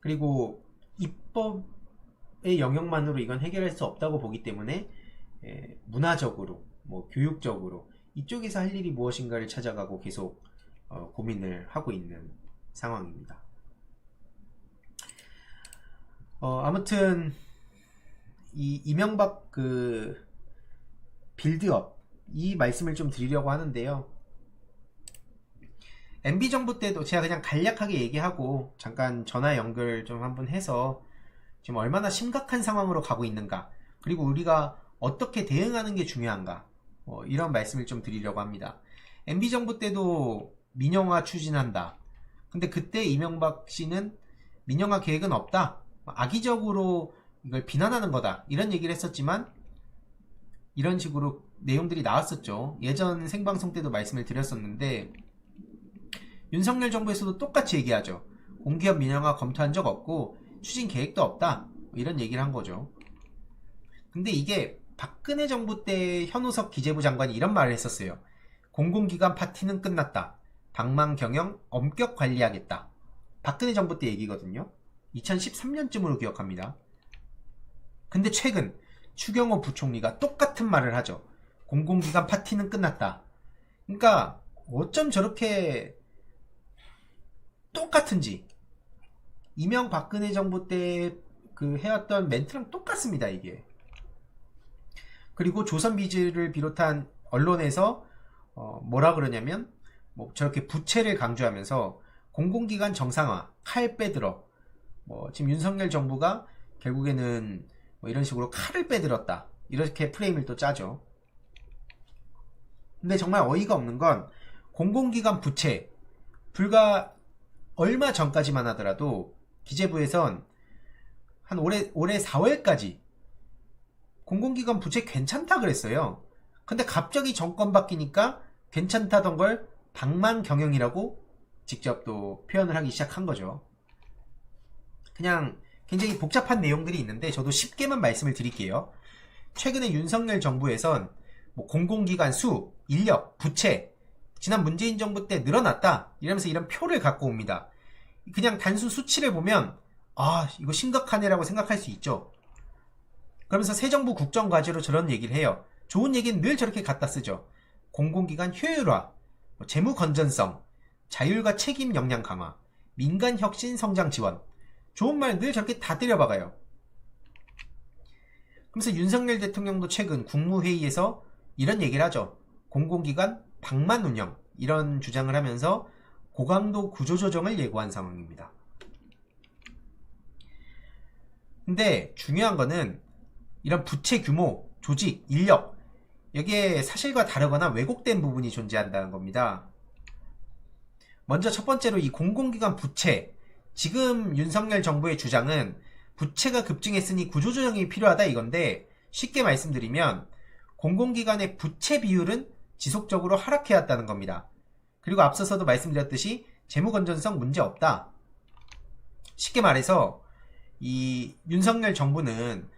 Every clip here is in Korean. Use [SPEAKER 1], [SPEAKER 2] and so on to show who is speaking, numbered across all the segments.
[SPEAKER 1] 그리고 입법의 영역만으로 이건 해결할 수 없다고 보기 때문에 문화적으로, 뭐 교육적으로 이쪽에서 할 일이 무엇인가를 찾아가고 계속 고민을 하고 있는 상황입니다. 아무튼 이 이명박 그 빌드업 이 말씀을 좀 드리려고 하는데요. MB 정부 때도 제가 그냥 간략하게 얘기하고 잠깐 전화 연결 좀 한번 해서 지금 얼마나 심각한 상황으로 가고 있는가, 그리고 우리가 어떻게 대응하는 게 중요한가, 이런 말씀을 좀 드리려고 합니다. MB 정부 때도 민영화 추진한다. 근데 그때 이명박 씨는 민영화 계획은 없다, 악의적으로 이걸 비난하는 거다, 이런 얘기를 했었지만 이런 식으로 내용들이 나왔었죠. 예전 생방송 때도 말씀을 드렸었는데 윤석열 정부에서도 똑같이 얘기하죠. 공기업 민영화 검토한 적 없고 추진 계획도 없다, 이런 얘기를 한 거죠. 근데 이게 박근혜 정부 때 현우석 기재부 장관이 이런 말을 했었어요. 공공기관 파티는 끝났다. 방망 경영 엄격 관리하겠다. 박근혜 정부 때 얘기거든요. 2013년쯤으로 기억합니다. 근데 최근 추경호 부총리가 똑같은 말을 하죠. 공공기관 파티는 끝났다. 그러니까 어쩜 저렇게 똑같은지, 이명박근혜 정부 때 그 해왔던 멘트랑 똑같습니다, 이게. 그리고 조선비즈를 비롯한 언론에서 뭐라 그러냐면 뭐 저렇게 부채를 강조하면서 공공기관 정상화, 칼 빼들어, 지금 윤석열 정부가 결국에는 뭐 이런 식으로 칼을 빼들었다, 이렇게 프레임을 또 짜죠. 근데 정말 어이가 없는 건 공공기관 부채, 불과 얼마 전까지만 하더라도 기재부에선 한 올해 4월까지 공공기관 부채 괜찮다 그랬어요. 근데 갑자기 정권 바뀌니까 괜찮다던 걸 방만 경영이라고 직접 또 표현을 하기 시작한 거죠. 그냥 굉장히 복잡한 내용들이 있는데 저도 쉽게만 말씀을 드릴게요. 최근에 윤석열 정부에선 뭐 공공기관 수, 인력, 부채 지난 문재인 정부 때 늘어났다, 이러면서 이런 표를 갖고 옵니다. 그냥 단순 수치를 보면 이거 심각하네라고 생각할 수 있죠. 그러면서 새 정부 국정과제로 저런 얘기를 해요. 좋은 얘기는 늘 저렇게 갖다 쓰죠. 공공기관 효율화, 재무 건전성, 자율과 책임 역량 강화, 민간 혁신 성장 지원. 좋은 말 늘 저렇게 다 때려박아요. 그러면서 윤석열 대통령도 최근 국무회의에서 이런 얘기를 하죠. 공공기관 방만 운영, 이런 주장을 하면서 고강도 구조조정을 예고한 상황입니다. 근데 중요한 거는 이런 부채 규모, 조직, 인력, 여기에 사실과 다르거나 왜곡된 부분이 존재한다는 겁니다. 먼저 첫 번째로 이 공공기관 부채, 지금 윤석열 정부의 주장은 부채가 급증했으니 구조조정이 필요하다, 이건데 쉽게 말씀드리면 공공기관의 부채 비율은 지속적으로 하락해왔다는 겁니다. 그리고 앞서서도 말씀드렸듯이 재무건전성 문제 없다. 쉽게 말해서 이 윤석열 정부는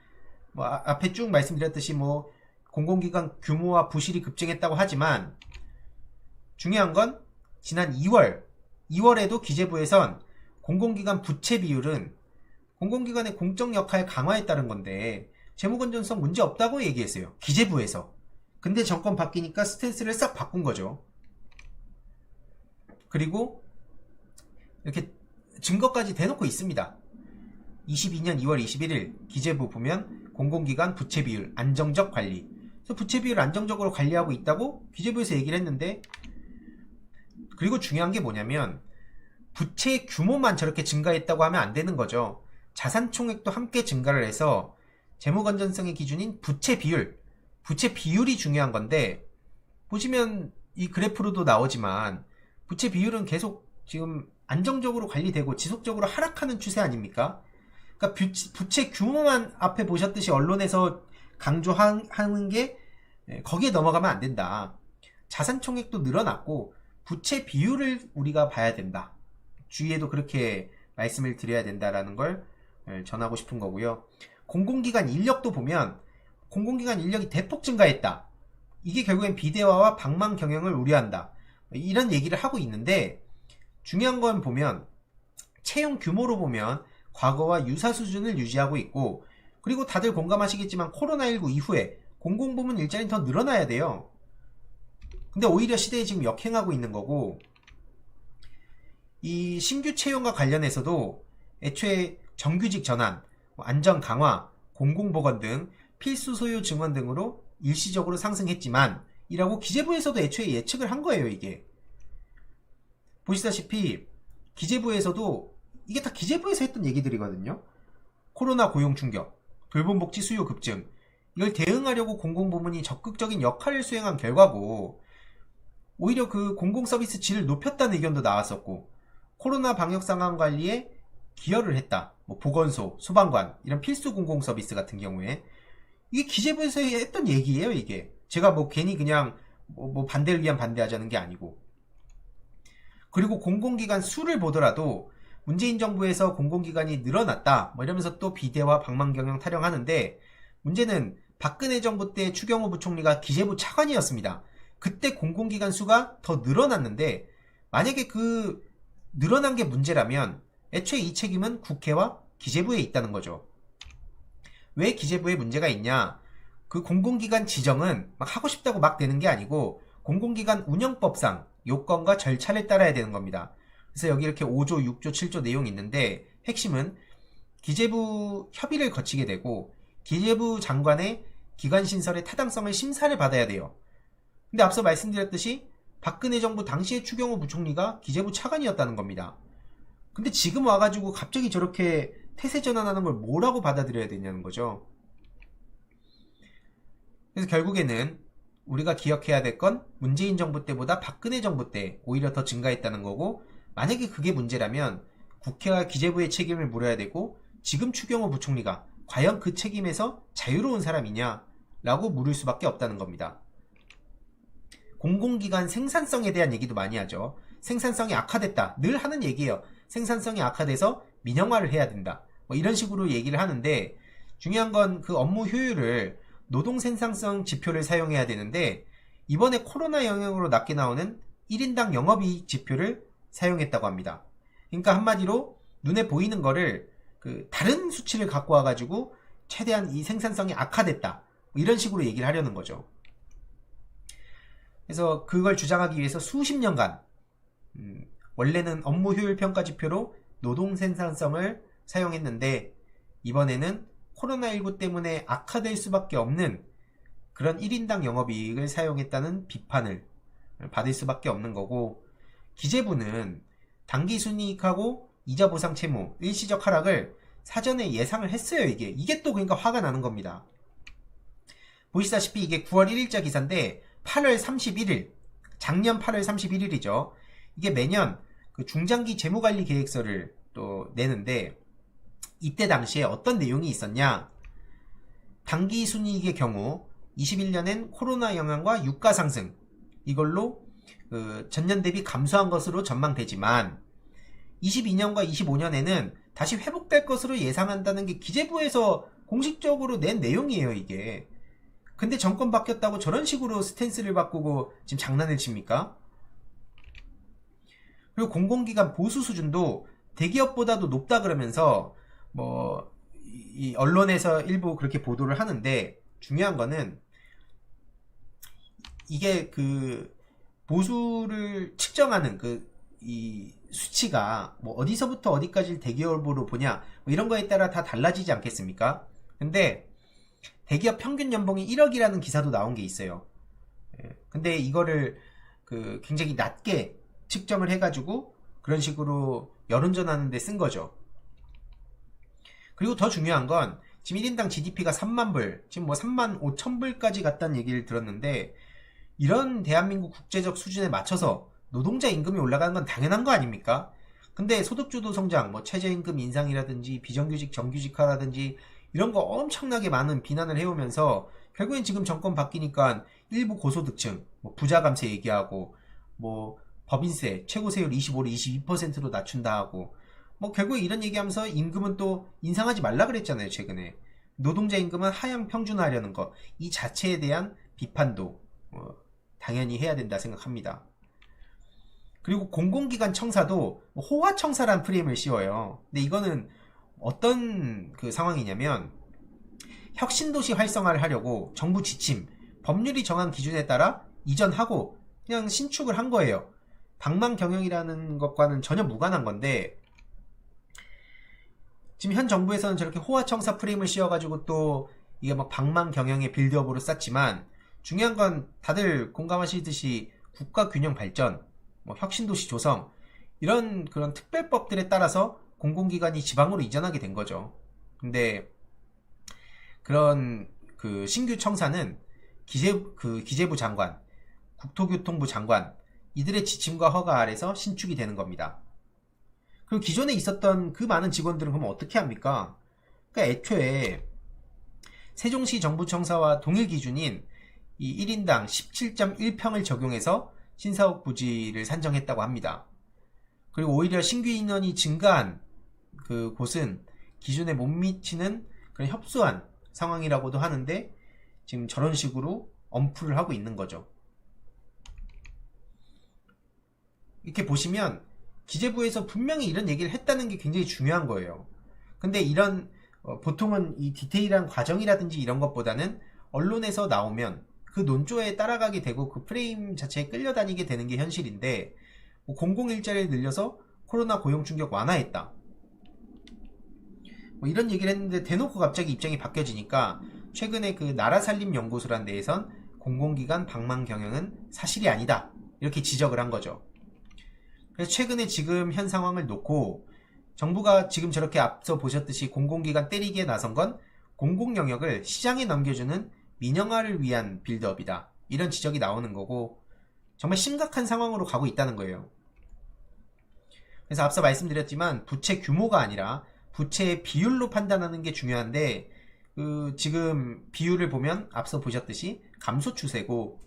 [SPEAKER 1] 뭐 앞에 쭉 말씀드렸듯이 뭐 공공기관 규모와 부실이 급증했다고 하지만 중요한 건 지난 2월에도 기재부에선 공공기관 부채 비율은 공공기관의 공적 역할 강화에 따른 건데 재무건전성 문제 없다고 얘기했어요, 기재부에서. 근데 정권 바뀌니까 스탠스를 싹 바꾼 거죠. 그리고 이렇게 증거까지 대놓고 있습니다. 22년 2월 21일 기재부 보면 공공기관 부채 비율 안정적 관리. 그래서 부채 비율 안정적으로 관리하고 있다고 기재부에서 얘기를 했는데, 그리고 중요한 게 뭐냐면 부채 규모만 저렇게 증가했다고 하면 안 되는 거죠. 자산 총액도 함께 증가를 해서 재무 건전성의 기준인 부채 비율이 중요한 건데, 보시면 이 그래프로도 나오지만 부채 비율은 계속 지금 안정적으로 관리되고 지속적으로 하락하는 추세 아닙니까? 그러니까 부채 규모만 앞에 보셨듯이 언론에서 강조하는 게 거기에 넘어가면 안 된다. 자산 총액도 늘어났고 부채 비율을 우리가 봐야 된다. 주위에도 그렇게 말씀을 드려야 된다라는 걸 전하고 싶은 거고요. 공공기관 인력도 보면 공공기관 인력이 대폭 증가했다. 이게 결국엔 비대화와 방망 경영을 우려한다, 이런 얘기를 하고 있는데, 중요한 건 보면 채용 규모로 보면 과거와 유사 수준을 유지하고 있고, 그리고 다들 공감하시겠지만 코로나19 이후에 공공부문 일자리는 더 늘어나야 돼요. 근데 오히려 시대에 지금 역행하고 있는 거고, 이 신규 채용과 관련해서도 애초에 정규직 전환, 안전 강화, 공공보건 등 필수 소요 증원 등으로 일시적으로 상승했지만 이라고 기재부에서도 애초에 예측을 한 거예요. 이게 보시다시피 기재부에서도 이게 다 기재부에서 했던 얘기들이거든요. 코로나 고용 충격, 돌봄복지 수요 급증, 이걸 대응하려고 공공부문이 적극적인 역할을 수행한 결과고, 오히려 그 공공서비스 질을 높였다는 의견도 나왔었고, 코로나 방역 상황 관리에 기여를 했다. 뭐 보건소, 소방관 이런 필수 공공서비스 같은 경우에 이게 기재부에서 했던 얘기예요. 이게 제가 뭐 괜히 그냥 뭐 반대를 위한 반대하자는 게 아니고. 그리고 공공기관 수를 보더라도 문재인 정부에서 공공기관이 늘어났다 뭐 이러면서 또 비대화 방망경영 타령하는데, 문제는 박근혜 정부 때 추경호 부총리가 기재부 차관이었습니다. 그때 공공기관 수가 더 늘어났는데, 만약에 그 늘어난 게 문제라면 애초에 이 책임은 국회와 기재부에 있다는 거죠. 왜 기재부에 문제가 있냐? 그 공공기관 지정은 막 하고 싶다고 막 되는 게 아니고 공공기관 운영법상 요건과 절차를 따라야 되는 겁니다. 그래서 여기 이렇게 5조, 6조, 7조 내용이 있는데, 핵심은 기재부 협의를 거치게 되고 기재부 장관의 기관 신설의 타당성을 심사를 받아야 돼요. 근데 앞서 말씀드렸듯이 박근혜 정부 당시의 추경호 부총리가 기재부 차관이었다는 겁니다. 근데 지금 와가지고 갑자기 저렇게 태세 전환하는 걸 뭐라고 받아들여야 되냐는 거죠. 그래서 결국에는 우리가 기억해야 될 건 문재인 정부 때보다 박근혜 정부 때 오히려 더 증가했다는 거고, 만약에 그게 문제라면 국회와 기재부의 책임을 물어야 되고, 지금 추경호 부총리가 과연 그 책임에서 자유로운 사람이냐 라고 물을 수밖에 없다는 겁니다. 공공기관 생산성에 대한 얘기도 많이 하죠. 생산성이 악화됐다 늘 하는 얘기예요. 생산성이 악화돼서 민영화를 해야 된다 뭐 이런 식으로 얘기를 하는데, 중요한 건 그 업무 효율을 노동 생산성 지표를 사용해야 되는데, 이번에 코로나 영향으로 낮게 나오는 1인당 영업이익 지표를 사용했다고 합니다. 그러니까 한마디로 눈에 보이는 거를 그 다른 수치를 갖고 와가지고 최대한 이 생산성이 악화됐다 뭐 이런 식으로 얘기를 하려는 거죠. 그래서 그걸 주장하기 위해서 수십 년간 원래는 업무 효율 평가 지표로 노동 생산성을 사용했는데, 이번에는 코로나19 때문에 악화될 수밖에 없는 그런 1인당 영업이익을 사용했다는 비판을 받을 수밖에 없는 거고, 기재부는 당기순이익하고 이자보상 채무 일시적 하락을 사전에 예상을 했어요. 이게 또 그러니까 화가 나는 겁니다. 보시다시피 이게 9월 1일자 기사인데 8월 31일, 작년 8월 31일이죠. 이게 매년 그 중장기 재무관리 계획서를 또 내는데, 이때 당시에 어떤 내용이 있었냐? 당기순이익의 경우 21년엔 코로나 영향과 유가 상승, 이걸로 전년 대비 감소한 것으로 전망되지만 22년과 25년에는 다시 회복될 것으로 예상한다는 게 기재부에서 공식적으로 낸 내용이에요. 이게 근데 정권 바뀌었다고 저런 식으로 스탠스를 바꾸고 지금 장난을 칩니까? 그리고 공공기관 보수 수준도 대기업보다도 높다 그러면서 뭐 이 언론에서 일부 그렇게 보도를 하는데, 중요한 거는 이게 그 보수를 측정하는 이 수치가 뭐 어디서부터 어디까지 대기업으로 보냐 뭐 이런 거에 따라 다 달라지지 않겠습니까? 근데 대기업 평균 연봉이 1억이라는 기사도 나온 게 있어요. 근데 이거를 그 굉장히 낮게 측정을 해가지고 그런 식으로 여론전하는 데 쓴 거죠. 그리고 더 중요한 건 지금 1인당 GDP가 3만 불, 지금 뭐 3만 5천 불까지 갔다는 얘기를 들었는데, 이런 대한민국 국제적 수준에 맞춰서 노동자 임금이 올라가는 건 당연한 거 아닙니까? 근데 소득주도 성장, 뭐 최저임금 인상이라든지 비정규직 정규직화라든지 이런 거 엄청나게 많은 비난을 해오면서 결국엔 지금 정권 바뀌니까 일부 고소득층, 뭐 부자 감세 얘기하고, 뭐 법인세 최고세율 25로 22%로 낮춘다 하고, 뭐 결국에 이런 얘기하면서 임금은 또 인상하지 말라 그랬잖아요. 최근에 노동자 임금은 하향 평준화하려는 거, 이 자체에 대한 비판도 당연히 해야 된다 생각합니다. 그리고 공공기관 청사도 호화청사란 프레임을 씌워요. 근데 이거는 어떤 그 상황이냐면 혁신도시 활성화를 하려고 정부 지침, 법률이 정한 기준에 따라 이전하고 그냥 신축을 한 거예요. 방망 경영이라는 것과는 전혀 무관한 건데 지금 현 정부에서는 저렇게 호화청사 프레임을 씌워가지고 또 이게 막 방망 경영의 빌드업으로 쌌지만 중요한 건 다들 공감하시듯이 국가 균형 발전, 뭐 혁신도시 조성 이런 그런 특별법들에 따라서 공공기관이 지방으로 이전하게 된 거죠. 근데 그런 그 신규 청사는 기재부 장관, 국토교통부 장관 이들의 지침과 허가 아래서 신축이 되는 겁니다. 그리고 기존에 있었던 그 많은 직원들은 그럼 어떻게 합니까? 그러니까 애초에 세종시 정부청사와 동일 기준인 이 1인당 17.1평을 적용해서 신사옥 부지를 산정했다고 합니다. 그리고 오히려 신규 인원이 증가한 그 곳은 기준에 못 미치는 그런 협소한 상황이라고도 하는데 지금 저런 식으로 엄풀을 하고 있는 거죠. 이렇게 보시면 기재부에서 분명히 이런 얘기를 했다는 게 굉장히 중요한 거예요. 근데 이런 보통은 이 디테일한 과정이라든지 이런 것보다는 언론에서 나오면 그 논조에 따라가게 되고 그 프레임 자체에 끌려다니게 되는 게 현실인데 뭐 공공일자리를 늘려서 코로나 고용 충격 완화했다. 뭐 이런 얘기를 했는데 대놓고 갑자기 입장이 바뀌어지니까 최근에 그 나라살림연구소란 데에선 공공기관 방망 경영은 사실이 아니다. 이렇게 지적을 한 거죠. 그래서 최근에 지금 현 상황을 놓고 정부가 지금 저렇게 앞서 보셨듯이 공공기관 때리기에 나선 건 공공영역을 시장에 넘겨주는 민영화를 위한 빌드업이다. 이런 지적이 나오는 거고 정말 심각한 상황으로 가고 있다는 거예요. 그래서 앞서 말씀드렸지만 부채 규모가 아니라 부채의 비율로 판단하는 게 중요한데 그 지금 비율을 보면 앞서 보셨듯이 감소 추세고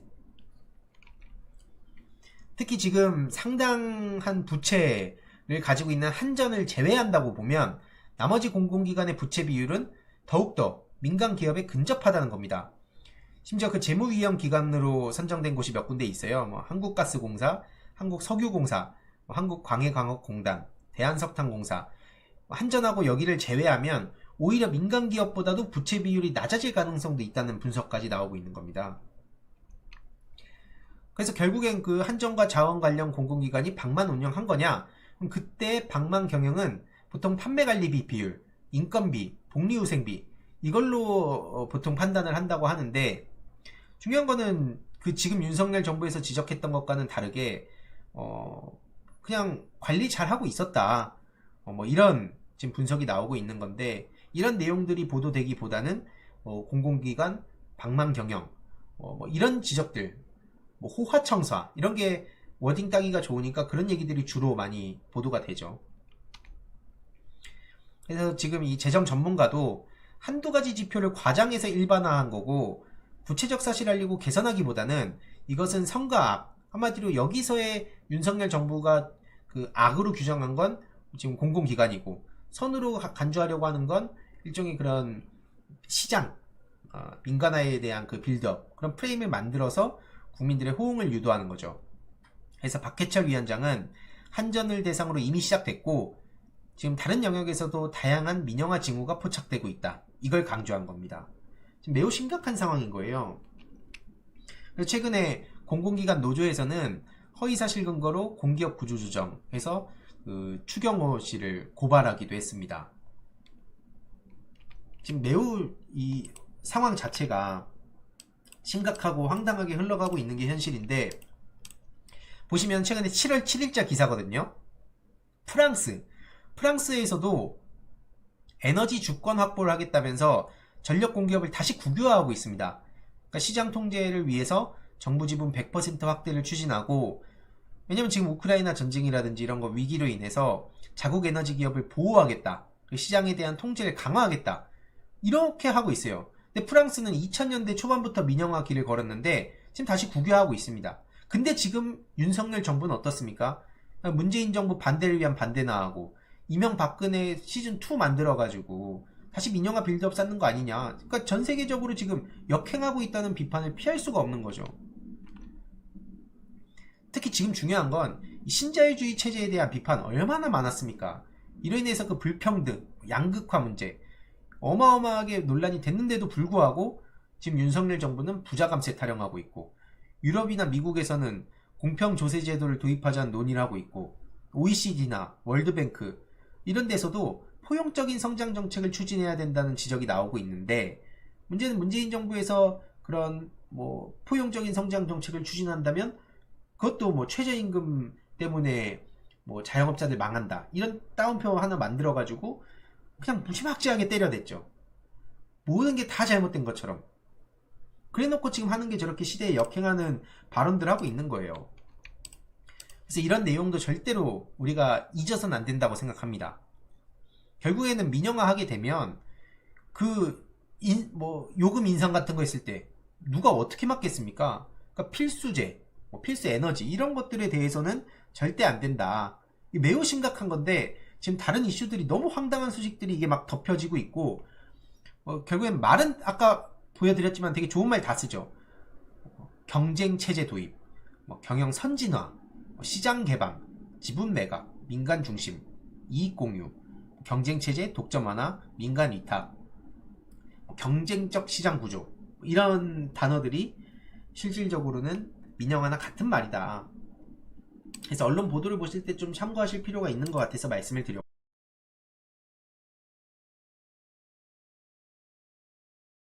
[SPEAKER 1] 특히 지금 상당한 부채를 가지고 있는 한전을 제외한다고 보면 나머지 공공기관의 부채 비율은 더욱더 민간 기업에 근접하다는 겁니다. 심지어 그 재무위험 기관으로 선정된 곳이 몇 군데 있어요. 뭐 한국가스공사, 한국석유공사, 한국광해광업공단, 대한석탄공사, 한전하고 여기를 제외하면 오히려 민간 기업보다도 부채 비율이 낮아질 가능성도 있다는 분석까지 나오고 있는 겁니다. 그래서 결국엔 그 한전과 자원 관련 공공기관이 방만 운영한 거냐? 그럼 그때 방만 경영은 보통 판매관리비 비율, 인건비, 복리후생비 이걸로 보통 판단을 한다고 하는데 중요한 거는 그 지금 윤석열 정부에서 지적했던 것과는 다르게 그냥 관리 잘 하고 있었다. 뭐 이런 지금 분석이 나오고 있는 건데 이런 내용들이 보도되기보다는 공공기관 방만 경영 뭐 이런 지적들 뭐 호화청사 이런 게 워딩 따기가 좋으니까 그런 얘기들이 주로 많이 보도가 되죠. 그래서 지금 이 재정 전문가도 한두 가지 지표를 과장해서 일반화한 거고 구체적 사실 알리고 개선하기보다는 이것은 성과 악, 한마디로 여기서의 윤석열 정부가 그 악으로 규정한 건 지금 공공기관이고 선으로 간주하려고 하는 건 일종의 그런 시장 민간화에 대한 그 빌드업 그런 프레임을 만들어서 국민들의 호응을 유도하는 거죠. 그래서 박해철 위원장은 한전을 대상으로 이미 시작됐고 지금 다른 영역에서도 다양한 민영화 징후가 포착되고 있다. 이걸 강조한 겁니다. 지금 매우 심각한 상황인 거예요. 그래서 최근에 공공기관 노조에서는 허위사실 근거로 공기업 구조조정해서 그 추경호 씨를 고발하기도 했습니다. 지금 매우 이 상황 자체가 심각하고 황당하게 흘러가고 있는 게 현실인데 보시면 최근에 7월 7일자 기사거든요. 프랑스에서도 에너지 주권 확보를 하겠다면서 전력 공기업을 다시 국유화하고 있습니다. 그러니까 시장 통제를 위해서 정부 지분 100% 확대를 추진하고 왜냐면 지금 우크라이나 전쟁이라든지 이런 거 위기로 인해서 자국 에너지 기업을 보호하겠다. 시장에 대한 통제를 강화하겠다. 이렇게 하고 있어요. 근데 프랑스는 2000년대 초반부터 민영화 길을 걸었는데 지금 다시 국유화하고 있습니다. 근데 지금 윤석열 정부는 어떻습니까? 문재인 정부 반대를 위한 반대 나하고 이명박근혜 시즌2 만들어가지고 다시 민영화 빌드업 쌓는 거 아니냐. 그러니까 전 세계적으로 지금 역행하고 있다는 비판을 피할 수가 없는 거죠. 특히 지금 중요한 건 신자유주의 체제에 대한 비판 얼마나 많았습니까? 이로 인해서 그 불평등, 양극화 문제 어마어마하게 논란이 됐는데도 불구하고 지금 윤석열 정부는 부자 감세 타령하고 있고, 유럽이나 미국에서는 공평조세 제도를 도입하자는 논의를 하고 있고, OECD나 월드뱅크 이런 데서도 포용적인 성장 정책을 추진해야 된다는 지적이 나오고 있는데, 문제는 문재인 정부에서 그런 뭐 포용적인 성장 정책을 추진한다면 그것도 뭐 최저임금 때문에 뭐 자영업자들 망한다 이런 따옴표 하나 만들어 가지고 그냥 무지막지하게 때려댔죠. 모든 게 다 잘못된 것처럼. 그래놓고 지금 하는 게 저렇게 시대에 역행하는 발언들 하고 있는 거예요. 그래서 이런 내용도 절대로 우리가 잊어서는 안 된다고 생각합니다. 결국에는 민영화하게 되면 뭐 요금 인상 같은 거 했을 때 누가 어떻게 막겠습니까? 그러니까 필수재, 뭐 필수 에너지 이런 것들에 대해서는 절대 안 된다. 매우 심각한 건데 지금 다른 이슈들이 너무 황당한 소식들이 이게 막 덮여지고 있고, 결국엔 말은 아까 보여드렸지만 되게 좋은 말 다 쓰죠. 경쟁 체제 도입, 뭐 경영 선진화, 시장 개방, 지분 매각, 민간 중심, 이익 공유, 경쟁 체제 독점 완화, 민간 위탁, 경쟁적 시장 구조, 이런 단어들이 실질적으로는 민영화나 같은 말이다. 그래서 언론 보도를 보실 때 좀 참고하실 필요가 있는 것 같아서 말씀을 드렸고,